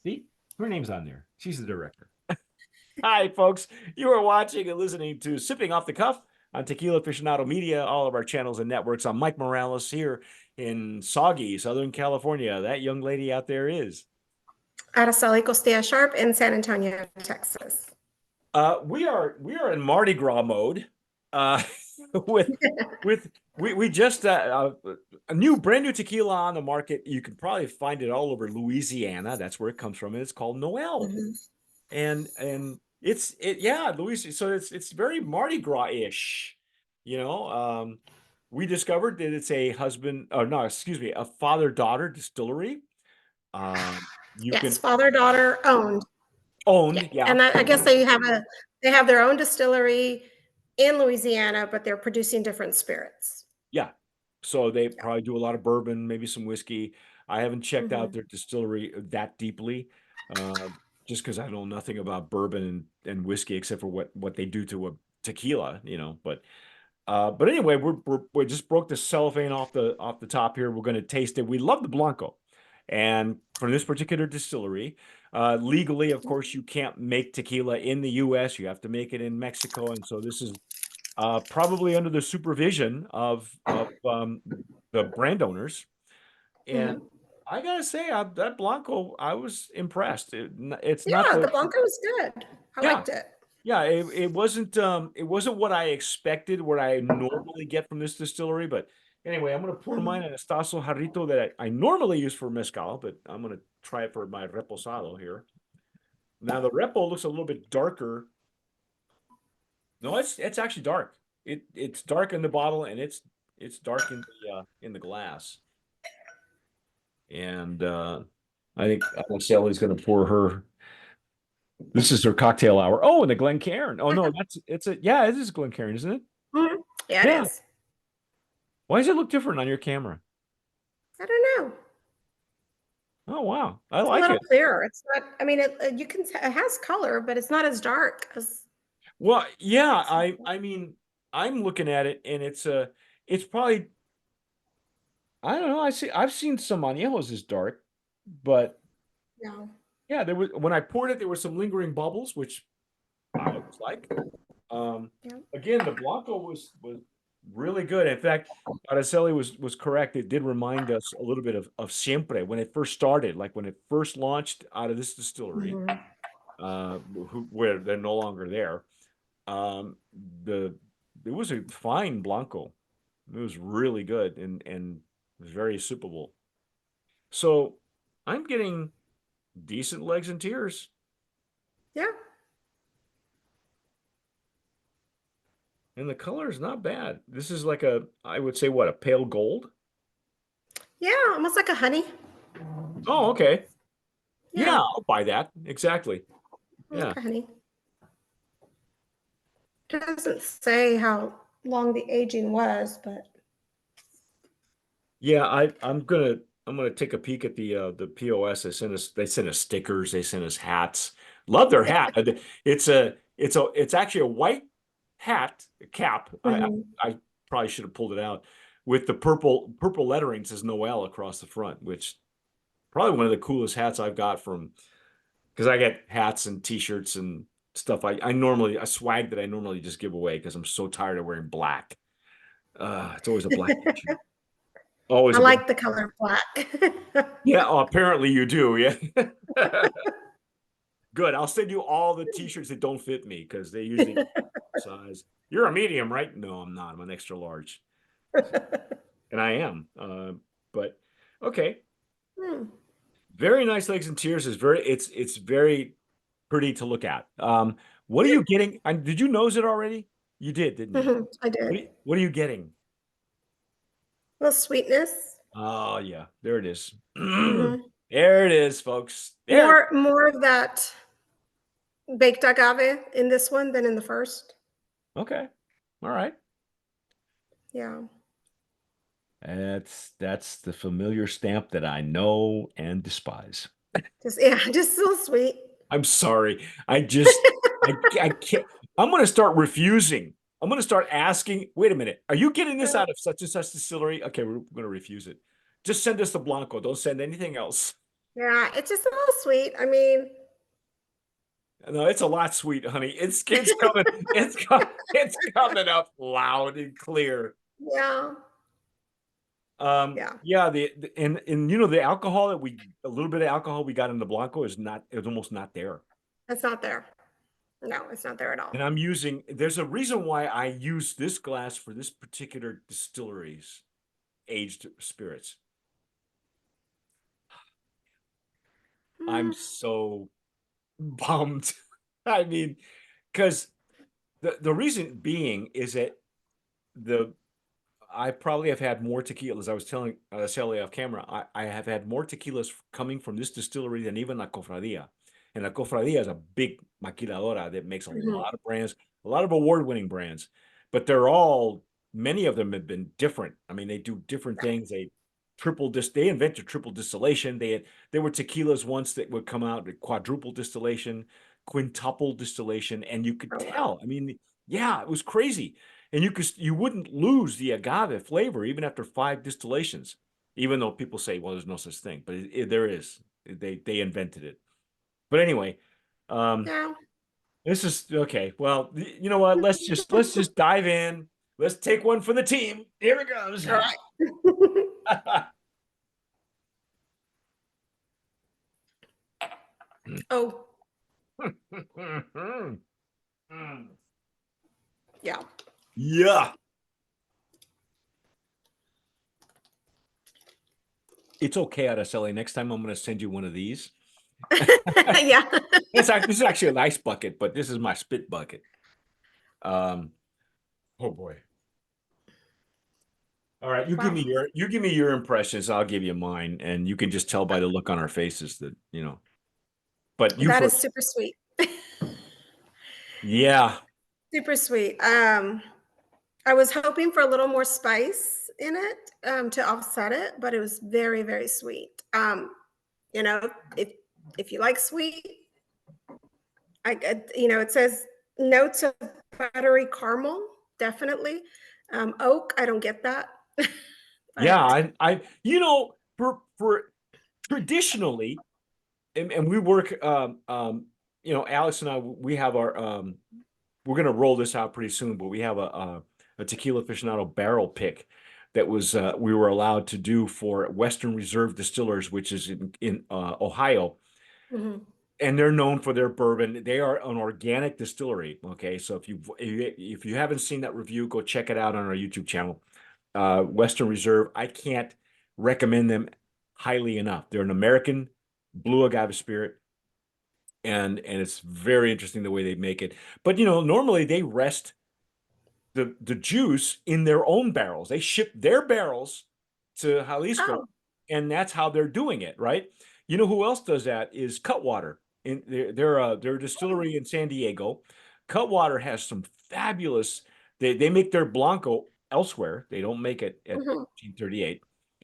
See, her name's on there. She's the director. Hi, folks. You are watching and listening to Sipping Off the Cuff on Tequila Aficionado Media, all of our channels and networks. I'm Mike Morales here in soggy Southern California. That young lady out there is Araceli Costilla Sharp in San Antonio, Texas. We are in Mardi Gras mode. With we just a brand new tequila on the market. You can probably find it all over Louisiana. That's where it comes from. And it's called Noel. And Louisiana. So it's very Mardi Gras-ish. We discovered that it's a a father-daughter distillery. Yes, father-daughter owned. Yeah. And I guess they have their own distillery in Louisiana, but they're producing different spirits. Yeah. So they probably do a lot of bourbon, maybe some whiskey. I haven't checked out their distillery that deeply, just because I know nothing about bourbon and whiskey except for what they do to a tequila, But anyway, we just broke the cellophane off the top here. We're going to taste it. We love the Blanco, and for this particular distillery, legally, of course, you can't make tequila in the U.S. You have to make it in Mexico, and so this is probably under the supervision of the brand owners. And I gotta say, that Blanco, I was impressed. The Blanco was good. I liked it. Yeah, it wasn't what I expected, what I normally get from this distillery. But anyway, I'm gonna pour mine in a Estazo Jarrito that I normally use for mezcal, but I'm gonna try it for my reposado here. Now the repo looks a little bit darker. No, it's actually dark. It's dark in the bottle and it's dark in the glass. And I think Araceli's going to pour her. This is her cocktail hour. Oh, and the Glencairn. Oh no, it is Glencairn, isn't it? Yeah, it is. Why does it look different on your camera? I don't know. Oh wow, I like it. It's a little clearer. It's not. I mean, it has color, but it's not as dark as. Well, yeah. I mean, I'm looking at it, and it's probably. I don't know. I've seen some añejos as dark, but no. Yeah, there was when I poured it, there were some lingering bubbles, which I was like. Again, the Blanco was really good. In fact, Araceli was correct. It did remind us a little bit of Siempre when it first started, like when it first launched out of this distillery, where they're no longer there. It was a fine Blanco. It was really good and was very sippable. So I'm getting decent legs and tears. Yeah. And the color is not bad. This is like I would say, what, a pale gold? Yeah, almost like a honey. Oh, okay. Yeah, I'll buy that. Exactly. Like a honey. It doesn't say how long the aging was, but. Yeah, I'm gonna take a peek at the POS. They sent us stickers. They sent us hats. Love their hat. It's actually a white hat cap. I probably should have pulled it out with the purple lettering. Says Noel across the front, which probably one of the coolest hats I've got because I get hats and T-shirts and stuff. I swag that I normally just give away because I'm so tired of wearing black. It's always a black T-shirt. Always. I like the color black. Yeah, apparently you do. Yeah. Good. I'll send you all the T-shirts that don't fit me because they usually size. You're a medium, right? No, I'm not. I'm an extra large, and I am. But okay. Very nice legs and tears. It's very pretty to look at. What are you getting? Did you nose it already? You did, didn't you? I did. What are you getting? A little sweetness. Oh yeah, there it is. There it is, folks. More of that baked agave in this one than in the first. Okay. All right. Yeah. That's the familiar stamp that I know and despise. Just so sweet. I'm sorry. I can't. I'm going to start refusing. I'm going to start asking, wait a minute, are you getting this out of such and such distillery? Okay, we're going to refuse it. Just send us the Blanco. Don't send anything else. Yeah, it's just a little sweet. I mean, No, it's a lot sweet, honey. It's coming. It's coming up loud and clear. yeah, yeah, Yeah, and you know the alcohol that we a little bit of alcohol we got in the Blanco is almost not there. it's not there. No, it's not there at all. And I'm using there's a reason why I use this glass for this particular distillery's aged spirits. I'm Mm, so bummed. I mean, because the reason being is that the I probably have had more tequilas. I was telling Araceli off camera, I have had more tequilas coming from this distillery than even La Cofradia. And La Cofradia is a big maquiladora that makes a mhm. lot of brands, a lot of award-winning brands, but they're all, many of them have been different. I mean, they do different things. They invented triple distillation. There were tequilas once that would come out with quadruple distillation, quintuple distillation, and you could Oh, wow. tell. I mean, yeah, it was crazy. And you wouldn't lose the agave flavor even after 5 distillations, even though people say, well, there's no such thing, but there is. They invented it. But anyway, um, Yeah. this is okay. Well, you know what? Let's just dive in. Let's take one for the team. Here it goes. All right. Oh, yeah. Yeah, it's okay, Araceli. Next time I'm going to send you one of these. Yeah. This is actually an ice bucket, but this is my spit bucket. Um, oh boy. All right, Wow. you give me your impressions, I'll give you mine, and you can just tell by the look on our faces that, you know. But you That is first. super sweet. Yeah. Super sweet. I was hoping for a little more spice in it, to offset it, but it was very, very sweet. You know, if you like sweet, it says notes of buttery caramel, definitely. Oak, I don't get that, Yeah, but for traditionally, and we work Alex and I, we have our we're gonna roll this out pretty soon, but we have a Tequila Aficionado barrel pick that was we were allowed to do for Western Reserve Distillers, which is in Ohio, mhm. and they're known for their bourbon. They are an organic distillery. Okay, so if you haven't seen that review, go check it out on our YouTube channel. Western Reserve, I can't recommend them highly enough. They're an American blue agave spirit, and it's very interesting the way they make it. But normally they rest the juice in their own barrels. They ship their barrels to Jalisco, Oh, and that's how they're doing it, right? You know who else does that is Cutwater. They're a distillery in San Diego. Cutwater has some fabulous. They make their Blanco elsewhere. They don't make it at mhm. 1838,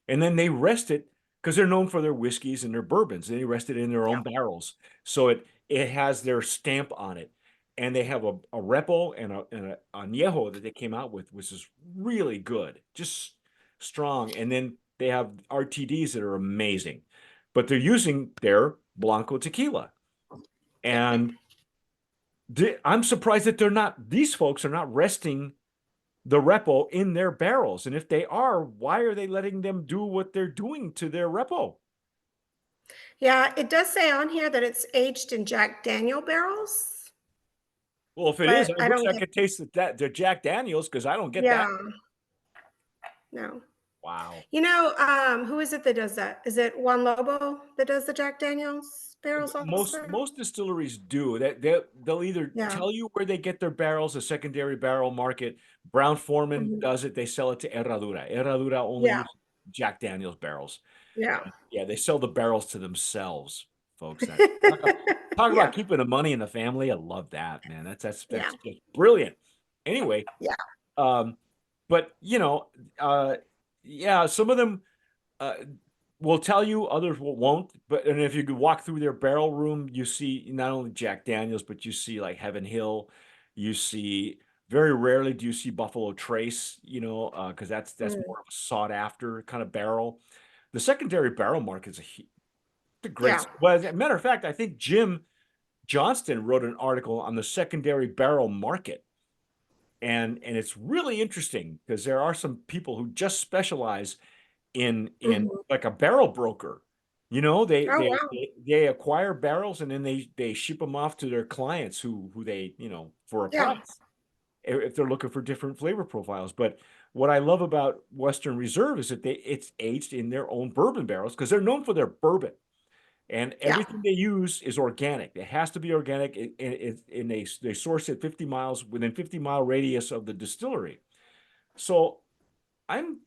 and then they rest it because they're known for their whiskeys and their bourbons. They rest it in their Yeah. own barrels, so it has their stamp on it, and they have a repo and a añejo that they came out with, which is really good, just strong. And then they have RTDs that are amazing, but they're using their Blanco tequila. And I'm surprised that these folks are not resting the repo in their barrels. And if they are, why are they letting them do what they're doing to their repo? Yeah, it does say on here that it's aged in Jack Daniel barrels, Well, if it is, but I I wish don't I get could taste the Jack Daniels because I don't get that. yeah, no. Wow. Who is it that does that? Is it Juan Lobo that does the Jack Daniels barrels Most also? most distilleries do that. They'll either Yeah. tell you where they get their barrels, a secondary barrel market. Brown Forman Mhm. does it. They sell it to Herradura. Herradura only Yeah, uses Jack Daniel's barrels. yeah. Yeah, they sell the barrels to themselves, folks. That talk about Yeah, keeping the money in the family. I love that, man. yeah, That's just brilliant. Anyway, yeah. um, but yeah, some of them uh, will tell you, others won't. But and if you could walk through their barrel room, you see not only Jack Daniels, but you see like Heaven Hill. You see very rarely do you see Buffalo Trace, because that's Mm, more of a sought after kind of barrel. the secondary barrel market is a Yeah. great. Well, as a matter of fact, I think Jim Johnston wrote an article on the secondary barrel market, and it's really interesting because there are some people who just specialize in Mhm. like a barrel broker. You know, Oh, wow. they acquire barrels and then they ship them off to their clients who they, for a Yeah. price if they're looking for different flavor profiles. But what I love about Western Reserve is that it's aged in their own bourbon barrels because they're known for their bourbon. And Yeah. everything they use is organic. It has to be organic, and they source it 50 miles within 50-mile radius of the distillery. So I'm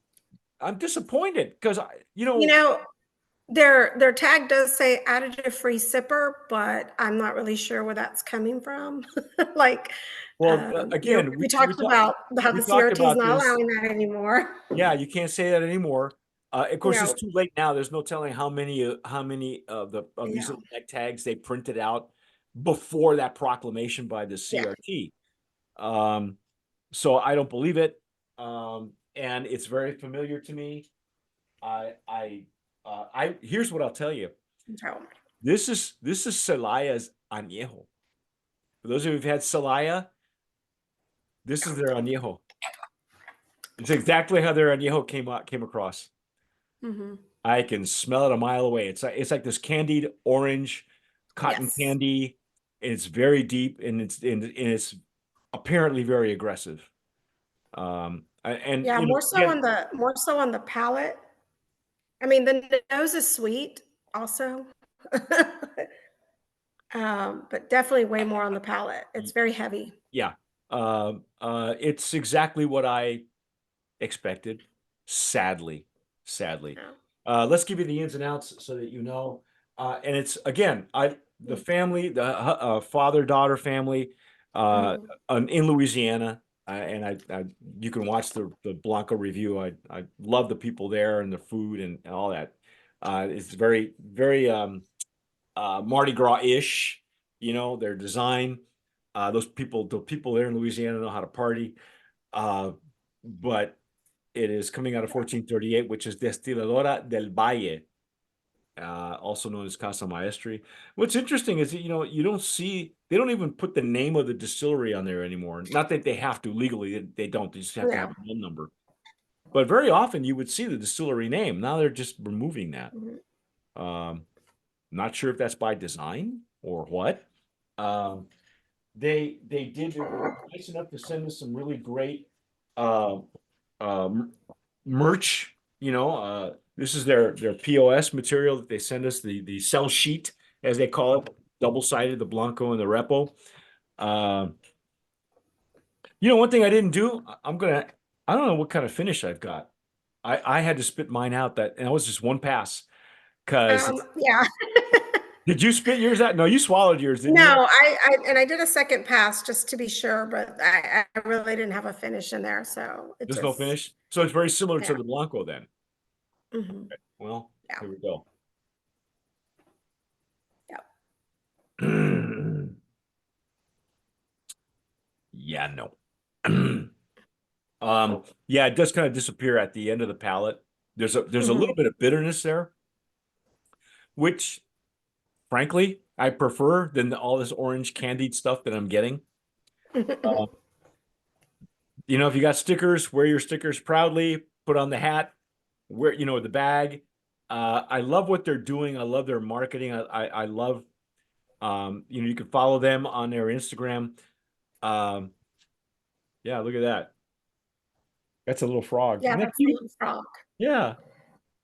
I'm disappointed because You know, their tag does say additive free sipper, but I'm not really sure where that's coming from. Like, well, again, we talked about how we the talked CRT is about not this. allowing that anymore. Yeah, you can't say that anymore. Of course, it's No. too late now. There's no telling how many of these Yeah. little neck tags they printed out before that proclamation by the Yeah. CRT. Um, so I don't believe it. And it's very familiar to me. I here's what I'll tell you. So, This is Celaya's añejo. For those of you who've had Celaya, this is their añejo. It's exactly how their añejo came across. mhm. I can smell it a mile away. It's like this candied orange cotton Yes. candy. And it's very deep and it's apparently very aggressive. And Yeah, again, more so on the palate. I mean, the nose is sweet also. But definitely way more on the palate. It's very heavy. yeah, it's exactly what I expected. Sadly, sadly. Yeah. Let's give you the ins and outs so that you know. And it's again, the Mm, family, the father-daughter family, uh, mhm. in Louisiana, and you can watch the Blanco review. I love the people there and the food and all that. It's very very Mardi Gras-ish, their design. The people there in Louisiana know how to party. Uh, but it is coming out of 1438, which is Destiladora del Valle, also known as Casa Maestri. What's interesting is that, they don't even put the name of the distillery on there anymore. Not that they have to legally, they don't. They just have to have Yeah. a phone number. But very often you would see the distillery name. Now they're just removing that. Mhm. Um, Not sure if that's by design or what. Um, they were nice enough to send us some really great uh, merch. This is their POS material that they send us, the sell sheet, as they call it, double-sided, the Blanco and the Repo. Uh, one thing I didn't do, I don't know what kind of finish I've got. I had to spit mine out and it was just one pass. Because Yeah. did you spit yours out? No, you swallowed yours, didn't you? No, I did a second pass just to be sure, but I really didn't have a finish in there, so it There's no just finish. So it's very similar to yeah. the Blanco then. Mhm. Well, Yeah. here we go. Yeah. Yeah, no. Yeah, it does kind of disappear at the end of the palate. There's a Mhm. little bit of bitterness there, which frankly I prefer than all this orange candied stuff that I'm getting. Uh, if you got stickers, wear your stickers proudly, put on the hat, wear, the bag. I love what they're doing. I love their marketing. I love, you can follow them on their Instagram. Um, yeah, look at that. That's a little frog. Yeah, Isn't that that's a cute? little frog. Yeah.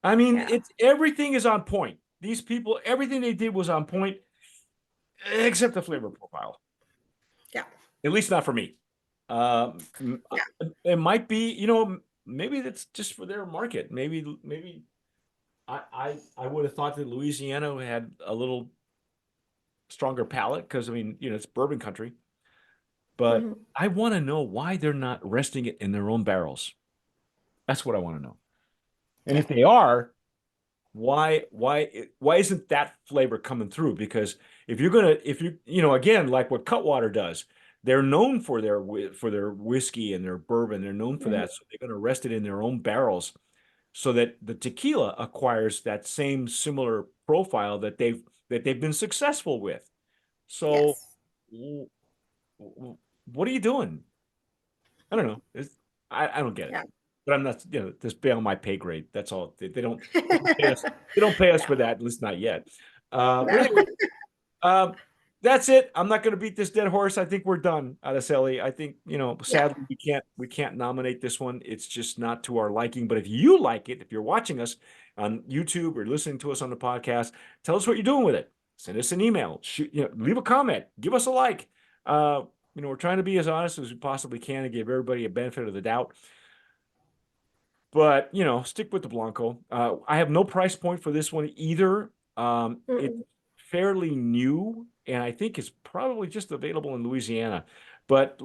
I mean, Yeah. it's everything is on point. These people, everything they did was on point, except the flavor profile. Yeah. At least not for me. Yeah. It might be, maybe that's just for their market. Maybe I would have thought that Louisiana had a little stronger palate because I mean, it's bourbon country. But Mhm. I want to know why they're not resting it in their own barrels. That's what I want to know. And Yeah. if they are, why isn't that flavor coming through? Because if again, like what Cutwater does, they're known for their whiskey and their bourbon. They're known for Mhm. that, so they're gonna rest it in their own barrels. so that the tequila acquires that same similar profile that they've been successful with. So Yes. what are you doing? I don't know. I don't get it. Yeah. But I'm not, just beyond my pay grade. That's all. They don't pay us. They don't pay us No. for that, at least not yet. But No. anyway, um, that's it. I'm not going to beat this dead horse. I think we're done, Araceli. I think, Yeah. sadly we can't nominate this one. It's just not to our liking. But if you like it, if you're watching us on YouTube or listening to us on the podcast, tell us what you're doing with it. Send us an email. Shoot, leave a comment. Give us a like. We're trying to be as honest as we possibly can and give everybody a benefit of the doubt. But, stick with the Blanco. I have no price point for this one either. It's Mm-mm. fairly new, and I think it's probably just available in Louisiana. But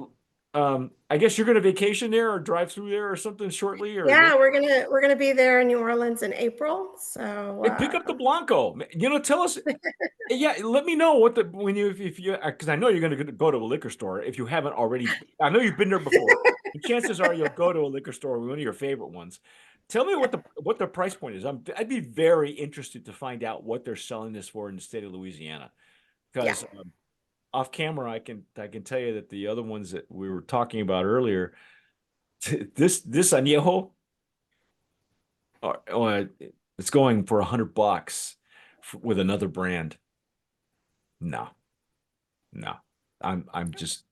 I guess you're going to vacation there or drive through there or something shortly, or Yeah, we're gonna be there in New Orleans in April. So hey, pick up the Blanco. Tell us. Yeah, let me know what the when you if you because I know you're going to go to a liquor store if you haven't already. I know you've been there before. The chances are you'll go to a liquor store, one of your favorite ones. Tell me what the price point is. I'd be very interested to find out what they're selling this for in the state of Louisiana. yeah. Because off camera, I can tell you that the other ones that we were talking about earlier, this añejo, it's going for $100 with another brand. No, no, I'm just.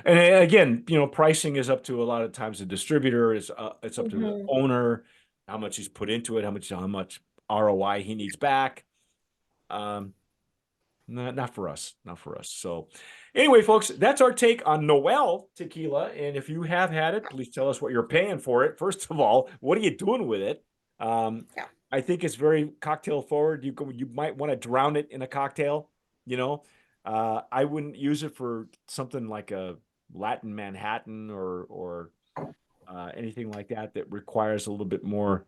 And again, pricing is up to a lot of times the distributor is it's up to the Mhm. owner, how much he's put into it, how much ROI he needs back. Um, not for us, not for us. So anyway, folks, that's our take on Noel tequila. And if you have had it, please tell us what you're paying for it. First of all, what are you doing with it? Yeah. I think it's very cocktail forward. You might want to drown it in a cocktail, you know. I wouldn't use it for something like a Latin Manhattan or anything like that requires a little bit more.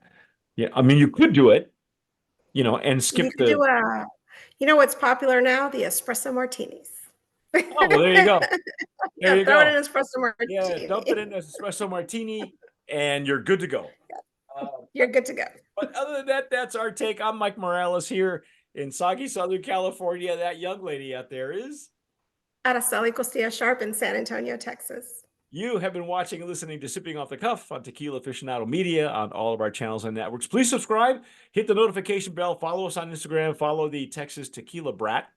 Yeah, I mean, you could do it, and You skip could the. do what's popular now? The espresso martinis. Oh, well, there you go. There Yeah, you throw it in go. an espresso Yeah, dump it martini. in an espresso martini, and you're good to go. Uh, You're good to go. but other than that, that's our take. I'm Mike Morales here in soggy Southern California. That young lady out there is. Araceli Costilla Sharp in San Antonio, Texas. You have been watching and listening to Sipping Off the Cuff on Tequila Aficionado Media on all of our channels and networks. Please subscribe, hit the notification bell, follow us on Instagram, follow the Texas Tequila Brat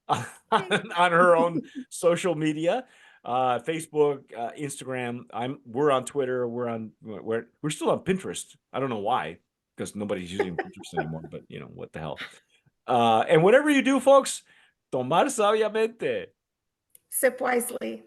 on her own social media, Facebook, Instagram. We're on Twitter. We're still on Pinterest. I don't know why, because nobody's using Pinterest anymore. But what the hell? And whatever you do, folks, tomar sabiamente. Sip wisely.